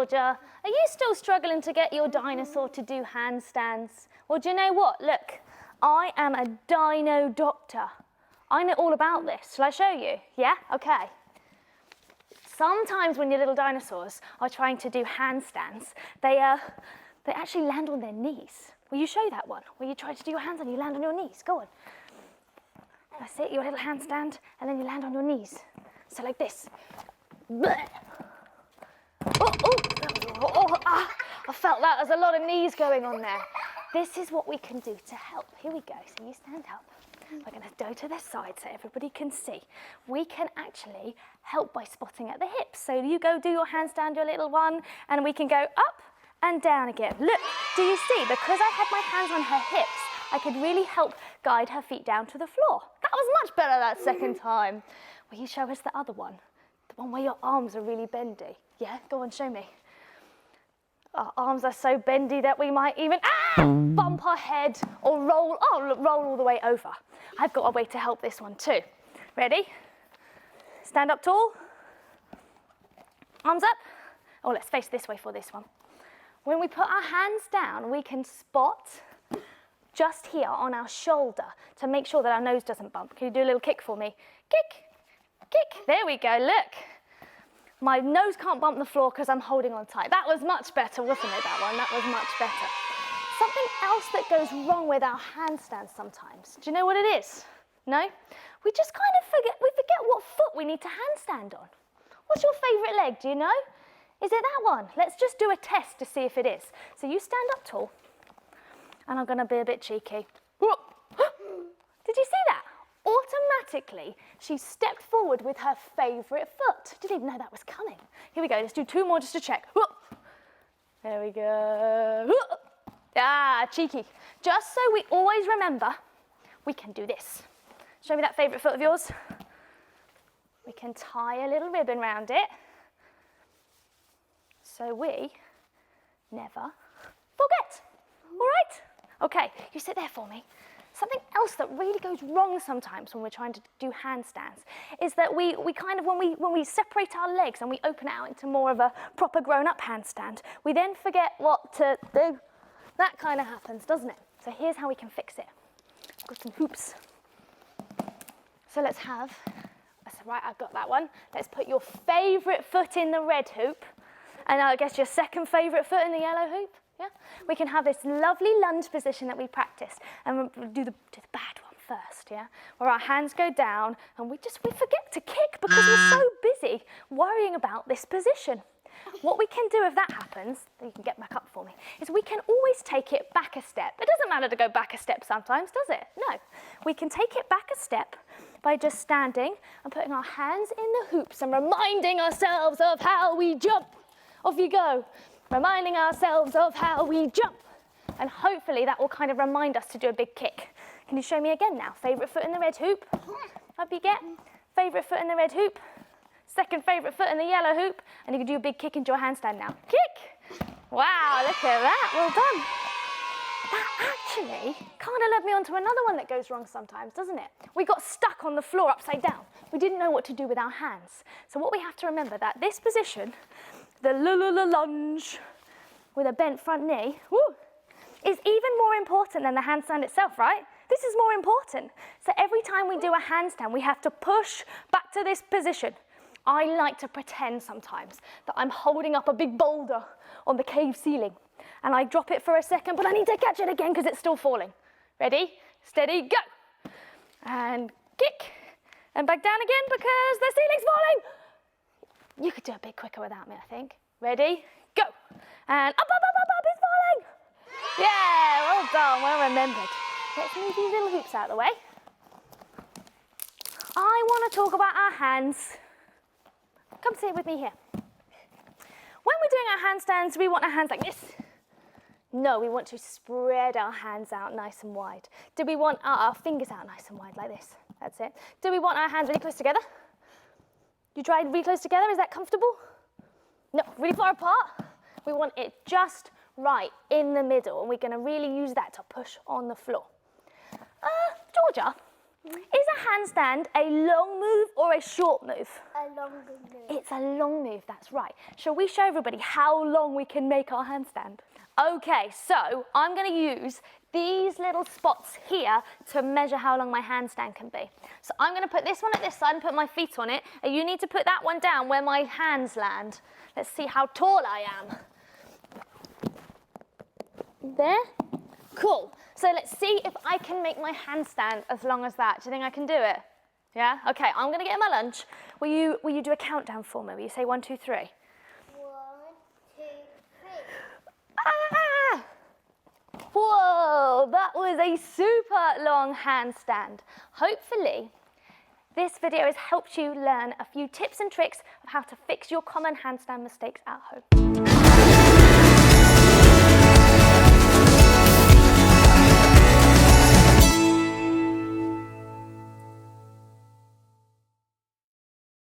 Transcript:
Georgia, are you still struggling to get your dinosaur to do handstands? Well, do you know what? Look, I am a dino doctor. I know all about this. Shall I show you? Yeah? Okay. Sometimes when your little dinosaurs are trying to do handstands, they actually land on their knees. Will you show that one? Where you try to do your hands and you land on your knees. Go on. That's it, your little handstand, and then you land on your knees. So like this. I felt that. There's a lot of knees going on there. This is what we can do to help. Here we go. So you stand up. We're going to go to the side so everybody can see. We can actually help by spotting at the hips. So you go do your handstand, your little one, and we can go up and down again. Look, do you see? Because I had my hands on her hips, I could really help guide her feet down to the floor. That was much better that second time. Will you show us the other one? The one where your arms are really bendy. Yeah, go on, show me. Our arms are so bendy that we might even bump our head or roll all the way over. I've got a way to help this one too. Ready? Stand up tall. Arms up. Oh, let's face this way for this one. When we put our hands down, we can spot just here on our shoulder to make sure that our nose doesn't bump. Can you do a little kick for me? Kick, kick. There we go, look. My nose can't bump the floor because I'm holding on tight. That was much better, wasn't it, that one? That was much better. Something else that goes wrong with our handstands sometimes. Do you know what it is? No? We just kind of forget what foot we need to handstand on. What's your favourite leg, do you know? Is it that one? Let's just do a test to see if it is. So you stand up tall, and I'm going to be a bit cheeky. Did you see that? Automatically, she stepped forward with her favourite foot. Didn't even know that was coming. Here we go, let's do two more just to check. There we go. Ah, cheeky. Just so we always remember, we can do this. Show me that favourite foot of yours. We can tie a little ribbon round it, so we never forget. All right? Okay, you sit there for me. Something else that really goes wrong sometimes when we're trying to do handstands is that we kind of, when we separate our legs and we open it out into more of a proper grown-up handstand, we then forget what to do. That kind of happens, doesn't it? So here's how we can fix it. I've got some hoops. So let's have, right, I've got that one. Let's put your favourite foot in the red hoop, and I guess your second favourite foot in the yellow hoop. Yeah? We can have this lovely lunge position that we practiced, and we'll do the bad one first, yeah? Where our hands go down and we forget to kick because we're so busy worrying about this position. What we can do if that happens, you can get back up for me, is we can always take it back a step. It doesn't matter to go back a step sometimes, does it? No. We can take it back a step by just standing and putting our hands in the hoops and reminding ourselves of how we jump. Off you go. Reminding ourselves of how we jump. And hopefully that will kind of remind us to do a big kick. Can you show me again now? Favourite foot in the red hoop. Up you get. Favourite foot in the red hoop. Second favourite foot in the yellow hoop. And you can do a big kick into your handstand now. Kick! Wow, look at that. Well done. That actually kind of led me on to another one that goes wrong sometimes, doesn't it? We got stuck on the floor upside down. We didn't know what to do with our hands. So what we have to remember that this position, the lunge with a bent front knee, is even more important than the handstand itself, right? This is more important. So every time we do a handstand, we have to push back to this position. I like to pretend sometimes that I'm holding up a big boulder on the cave ceiling, and I drop it for a second, but I need to catch it again because it's still falling. Ready, steady, go. And kick, and back down again because the ceiling's falling. You could do a bit quicker without me, I think. Ready, go. And up, it's falling. Yeah, well done, well remembered. Let's move these little hoops out of the way. I want to talk about our hands. Come sit with me here. When we're doing our handstands, we want our hands like this. No, we want to spread our hands out nice and wide. Do we want our fingers out nice and wide like this? That's it. Do we want our hands really close together? You tried really close together, is that comfortable? No, really far apart. We want it just right in the middle, and we're going to really use that to push on the floor. Georgia, Is a handstand a long move or a short move? A long move. It's a long move, that's right. Shall we show everybody how long we can make our handstand? Okay, so I'm going to use these little spots here to measure how long my handstand can be. So I'm going to put this one at this side and put my feet on it, and you need to put that one down where my hands land. Let's see how tall I am. There? Cool. So let's see if I can make my handstand as long as that. Do you think I can do it? Yeah? Okay, I'm going to get my lunch. Will you do a countdown for me? Will you say 1, 2, 3? 1, 2, 3. Ah! Whoa, that was a super long handstand. Hopefully, this video has helped you learn a few tips and tricks of how to fix your common handstand mistakes at home.